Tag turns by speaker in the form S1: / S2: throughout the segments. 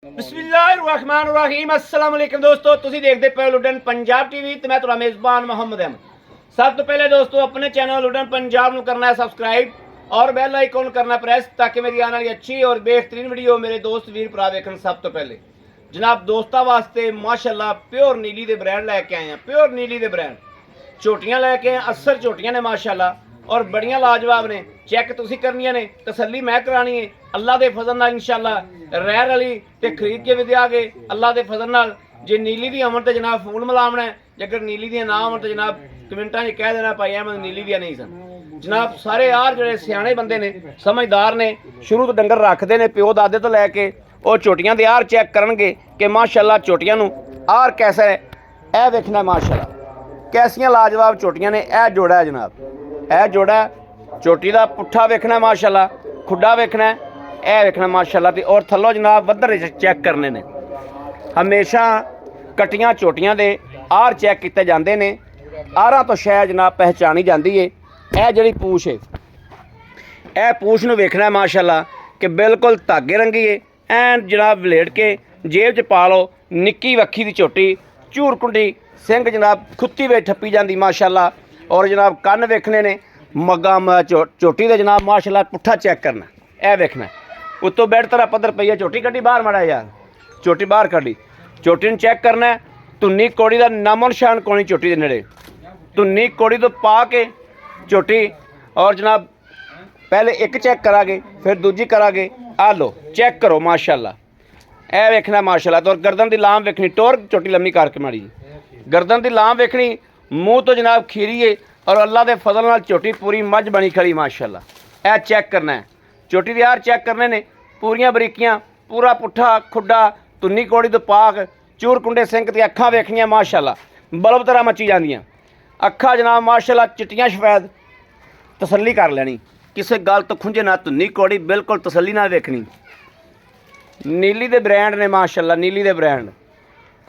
S1: बिस्मिल्लाहिर्रहमानिर्रहीम अस्सलाम वालेकुम दोस्तों तुसी देखते पे लुडन पंजाब टीवी तो मैं तुहाडा मेज़बान मोहम्मद अहमद। सब तो पहले दोस्तों अपने चैनल लुडन पंजाब नूं करना है सब्सक्राइब और बैल आइकॉन करना प्रेस ताकि मेरी आने वाली अच्छी और बेहतरीन वीडियो मेरे दोस्त वीर भरा वेखन। सब तो पहले जनाब दोस्तों वास्ते माशाल्लाह प्योर नीली दे ब्रांड लैके आए हैं। प्योर नीली दे ब्रांड झोटियां लैके आए, असर झोटियां ने माशाल्लाह और बड़ियां लाजवाब ने। चैक तुसी करनियां ने, तसल्ली मैं करानी है। अल्लाह के फजल नाल इंशाल्लाह रैर वाली ते खरीद के भी देंगे अल्लाह के फजल नाल। जे नीली दी अमन तो जनाब फूल मिलावना है, जे अगर नीली दी ना अमन तो जनाब कमेंटा च कह देना भाई अहमद नीली दी नहीं सन। जनाब सारे यार जो सियाने बंदे ने समझदार ने शुरू तो डंगर रखते हैं प्यो दादे तो लैके वो झोटियां दे आर चैक करनगे कि माशाल्लाह झोटियां नूं आर कैसा है। यह वेखना माशाल्लाह कैसियां लाजवाब झोटियां ने। यह जोड़ा है जनाब, यह जोड़ा झोटी का पुट्ठा वेखना माशाल्लाह, खुड्डा वेखना यह वेखना माशाल्लाह ते और थल्लों जनाब वधर चैक करने ने। हमेशा कटियां झोटियां दे आर चैक किए जाते हैं। आरां तो शायद जनाब पहचानी जाती है। यह जी पूछ है, यह पूछ नूं वेखना माशाल्लाह कि बिल्कुल धागे रंगी है। एन जनाब वलेट के जेब च पा लो। निक्की वक्खी की झोटी झूर कुंडी सिंह जनाब खुत्ती वे ठप्पी जाती माशाल्लाह। और जनाब कन्न वेखने ने मग्गा झोटी दे जनाब माशाल्लाह। पुट्ठा चैक करना यह वेखना उत्तों बैठ तरह पत्थर पई है। झोटी कड्डी बाहर माड़ा यार, झोटी बाहर कड्डी। झोटी चैक करना धुन्नी कौड़ी का नामो निशान कोनी झोटी के नेड़े। धुन्नी कौड़ी तो पा के झोटी और जनाब पहले एक चैक करांगे फिर दूजी करांगे। आ लो चैक करो माशाल्लाह। यह वेखना माशाल्लाह। तो गर्दन की लाम वेखनी, टोर झोटी लम्मी करके माड़ी गर्दन की लाम वेखनी। मूँह तो जनाब खीरी है और अल्लाह के फजल नाल झोटी पूरी मझ बनी खड़ी माशाल्लाह। यह चैक करना है झोटी के यार चैक करने ने। पूरियां बरीकियां, पूरा पुट्ठा खुड्डा, धुन्नी कौड़ी तो पाक, चूर कुंडे सिंक ते अखां वेखनियां माशाल्लाह बल्ब तरह मची जांदियां। अखां जनाब माशाल्लाह चिट्टियां सफैद। तसल्ली कर लेनी किसी गल तो खुंझे ना। धुन्नी कौड़ी बिल्कुल तसल्ली नाल वेखनी। नीली दे ब्रांड ने माशाल्लाह, नीली दे ब्रांड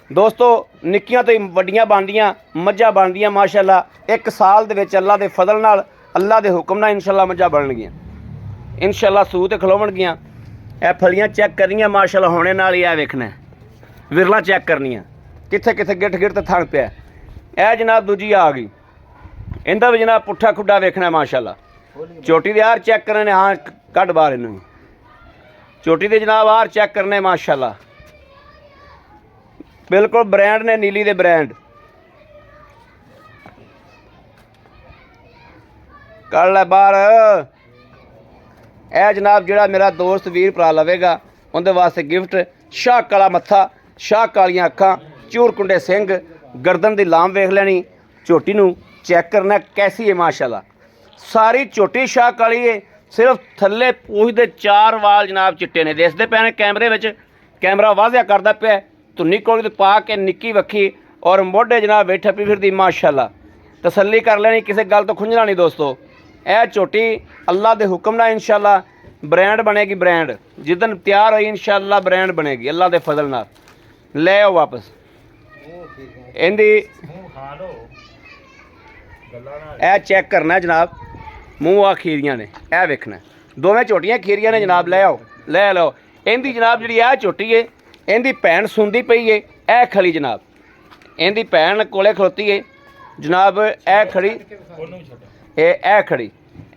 S1: दोस्तों। निक्कियां तो वड्डियां बनदियां मझां बनदियां माशाल्लाह। एक साल दे विच अल्लाह दे फजल नाल अल्लाह दे हुक्म नाल इंशाल्लाह मझां बनणगियां इंशाल्लाह। सूह ते खलोवणगियां। यह फलियां चैक करनियां माशाल्लाह होने नाल ही। वेखना विरला चैक करनियां कित्थे कित्थे गिठ गिठ ते थण पिया। यह जनाब दूजी आ गई। इहदा भी जनाब पुट्ठा खुड्डा वेखना माशाल्लाह। झोटी दे आर चैक करने। हाँ कट बाहर इन्हूं झोटी दे जनाब आर चैक करने माशाल्लाह। बिल्कुल ब्रांड ने नीली दे ब्रांड। कर लै बाहर। यह जनाब जोड़ा मेरा दोस्त वीर भरा लवेगा उनके वास्ते गिफ्ट। शाह काला मत्था, शाह कालियां अखां, चूर कुंडे सिंह, गर्दन की लाम वेख लैनी। झोटी नूं चैक करना कैसी है माशाल्लाह। सारी झोटी शाह काली है। सिर्फ थल्ले पूछ दे चार वाल जनाब चिट्टे ने दिसदे पे ने कैमरे विच। कैमरा वाजिया करदा पिया। धुन्नी कौड़ी तो पा के निक्की वक्खी और मोढे जनाब वे ठप्पी फिरदी माशाल्लाह। तसल्ली कर लेनी किसी गल तो खुंझना नहीं दोस्तों। यह झोटी अल्लाह के हुक्म नाल इंशाल्लाह ब्रांड बनेगी। ब्रांड जिदन तैयार हुई इंशाल्लाह ब्रांड बनेगी अल्लाह के फजल नाल। ले आओ वापस इंदी। यह चैक करना जनाब मूँह आ खीरियां ने। यह वेखना दोवें झोटियां खीरियां ने जनाब। ले आओ ले लो। इहदी जनाब जी यह झोटी है इहदी भैन सुंदी पई है। यह खड़ी जनाब इहदी भैन कोले खलोती है जनाब। यह खड़ी ए खड़ी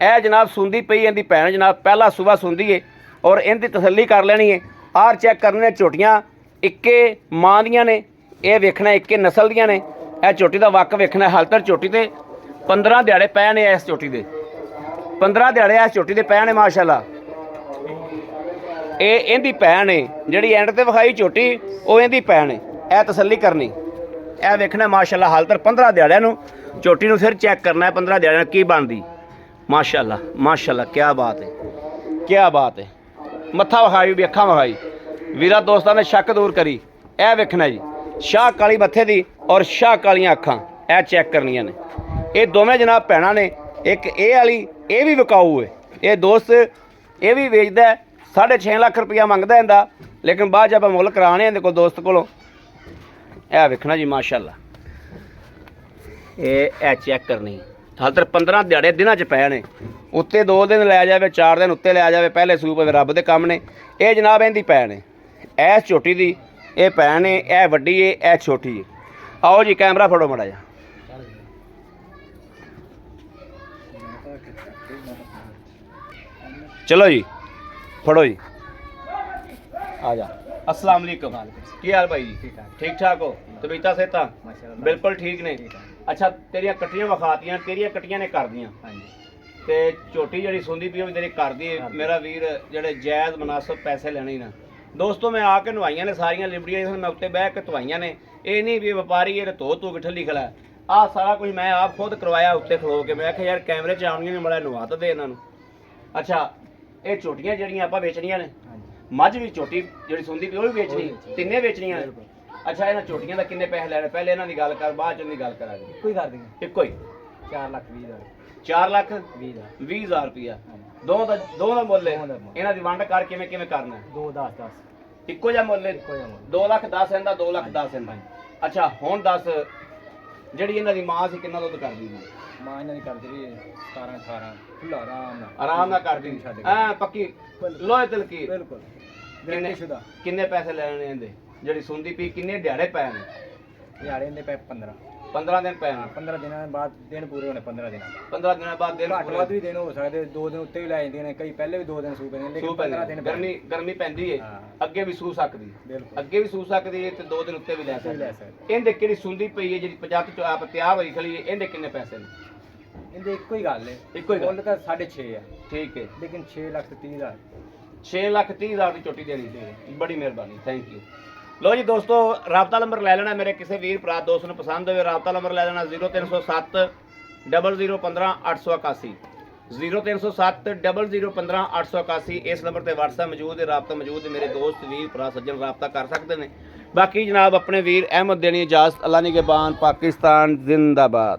S1: यह जनाब सुंदी पई इहदी भैन जनाब। पहला सुबह सुंदी है और इहदी तसल्ली कर लेनी है। आर चैक करने झोटियां इक्के मां दियां ने। यह वेखना इक्के नस्ल दियां ने। यह झोटी का वक वेखना। हाल तक झोटी ते 15 दिहाड़े पै ने। इस झोटी के 15 दिहाड़े इस झोटी के पै ने माशाल्लाह। ये इहदी भैन है जिहड़ी एंड ते विखाई झोटी वो इहदी भैन है। यह तसल्ली करनी। यह वेखना माशाल्लाह। हाल तक 15 दिहाड़ियां नूं झोटी नूं फिर चैक करना है 15 दिहाड़ियां की बनदी माशाल्लाह माशाल्लाह। क्या बात है, क्या बात है। मत्था विखाई भी अखां विखाई वीरा दोस्तां ने शक दूर करी। यह वेखना जी शाह काली मत्थे दी और शाह कालियां अखां। यह चैक करनियां ने। ये दोवें जनाब भैणां ने। एक ये वाली ये भी विकाऊ है। ये दोस्त ये भी वेचदा 6.5 लाख रुपया मंगदा इंदा लेकिन बाद च आपां मुल कराने इहदे कोल दोस्त कोलों। यह वेखना जी माशाल्लाह। ये चैक करनी। हाल तक 15 दिहाड़े दिनां च पै ने। उत्ते 2 दिन लै जाए 4 दिन उत्ते लै जाए। पहले सूप रब दे कम ने। ये जनाब इहदी भैन है। ਇਹ ਝੋਟੀ ਦੀ ਇਹ ਭੈਣ ਹੈ, ਇਹ ਵੱਡੀ ਹੈ, ਇਹ ਛੋਟੀ ਹੈ। ਆਓ ਜੀ ਕੈਮਰਾ ਫੜੋ ਮਾੜਾ ਜਿਹਾ। ਚਲੋ ਜੀ ਫੜੋ ਜੀ, ਆ ਜਾ। अस्सलाम वालेकुम, की हाल भाई जी? ठीक ठाक हो? तबीयत सेहत बिल्कुल ठीक ने? अच्छा तेरिया कट्टियां विखातियां, तेरिया कट्टियां ने कर दियां ते झोटी जी सुंदी पी तेरी कर दी। मेरा वीर जेडे जायज़ मुनासिब पैसे लेने ना दोस्तों, मैं आके नवाइया ने सारियां लिबड़ियां, मैं उत्ते बह के धवाइया ने। ये नहीं भी व्यापारी ये धो धो के ठली खला, आ सारा कुछ मैं आप खुद करवाया उत्ते खलो के। मैं आख्या यार कैमरे च आउणियां ने, बड़ा नवा तो दे इन्हां नूं। अच्छा ये झोटियां जड़ियां आपां वेचणियां ने, मझ भी झोटी जी सुंदी पी वो भी बेचनी, तिन्ने बेचनियां ने। अच्छा इन्हां झोटियां दा किन्ने पैसे लैणे? पहले इन्हां दी गल कर, बाद च इन्हां दी गल करांगे।
S2: कोई कर देंगे
S1: इक्को ही 4 ਲੱਖ 20,000 रुपया दो दा मुੱਲ है। इन्हां दी वंड कर किवें किवें करना?
S2: 2 10
S1: इक्को जिहा मुੱਲ है। 2 ਲੱਖ 10 इंदा, 2 ਲੱਖ 10 इंदा। अच्छा हुण दस ਜਿਹੜੀ इन्हां दी मां सी किन्ना दुੱध करदी सी?
S2: मां इन्हां दी करदी रही 17 18 खुला
S1: आराम नाल करदी ऐ पक्की लोहे तिलकी
S2: बिल्कुल।
S1: किन्ने पैसे लेने इहदे? ਜਿਹੜੀ ਸੁੰਦੀ ਪੀ ਕਿੰਨੇ ਦਿਹਾੜੇ ਪਏ ਨੇ?
S2: ਦਿਹਾੜੇ ਦੇ ਪੈ
S1: 15 ਦਿਨ ਪਏ ਨੇ।
S2: 15 ਦਿਨਾਂ ਬਾਅਦ ਦਿਨ ਪੂਰੇ ਹੋਣੇ। 15
S1: ਦਿਨਾਂ ਬਾਅਦ ਦਿਨ
S2: ਘੱਟ ਵੱਧ ਵੀ ਦਿਨ ਹੋ ਸਕਦੇ, 2 ਦਿਨ ਉੱਤੇ ਵੀ ਲੈ ਜਾਂਦੀਆਂ ਨੇ, ਕਈ ਪਹਿਲੇ ਵੀ 2 ਦਿਨ ਸੂ ਪੈਂਦੇ ਨੇ, ਲੇਕਿਨ 15 ਦਿਨ
S1: ਗਰਮੀ ਪੈਂਦੀ ਏ, ਅੱਗੇ ਵੀ ਸੂ ਸਕਦੀ, ਅੱਗੇ ਵੀ ਸੂ ਸਕਦੀ ਏ ਤੇ 2 ਦਿਨ ਉੱਤੇ ਵੀ ਲੈ ਸਕਦੀ। ਇਹਦੇ ਕਿਹੜੀ ਸੁੰਦੀ ਪਈ ਏ ਜਿਹੜੀ 50 ਤੋਂ ਆਪ ਤਿਆਰ ਹੋਈ ਖਲੀ ਏ, ਇਹਦੇ ਕਿੰਨੇ ਪੈਸੇ ਨੇ?
S2: ਇਹਦੇ ਇੱਕੋ ਹੀ ਗੱਲ ਏ,
S1: ਇੱਕੋ ਹੀ ਗੱਲ।
S2: ਮੁੱਲ ਤਾਂ 6.5 ਹੈ।
S1: ਠੀਕ ਹੈ,
S2: ਲੇਕਿਨ 6,30,000
S1: 6,30,000 ਦੀ ਝੋਟੀ ਦੇਣੀ ਸੀ। ਬੜੀ ਮਿਹਰਬਾਨੀ, ਥੈਂਕ ਯੂ। लो जी दोस्तों, राबता नंबर ले लेना मेरे किसी वीर भरा दोस्त ने पसंद हो, राबता नंबर ले लेना 0307 00 15 881 0307 00 15 881। इस नंबर पर व्हाट्सएप मौजूद है, राबता मौजूद है। मेरे दोस्त वीर भरा सज्जन राबता कर सकते हैं। बाकी जनाब अपने वीर अहमद देनी इजाज़त। अल्लाह निगहबान, पाकिस्तान जिंदाबाद।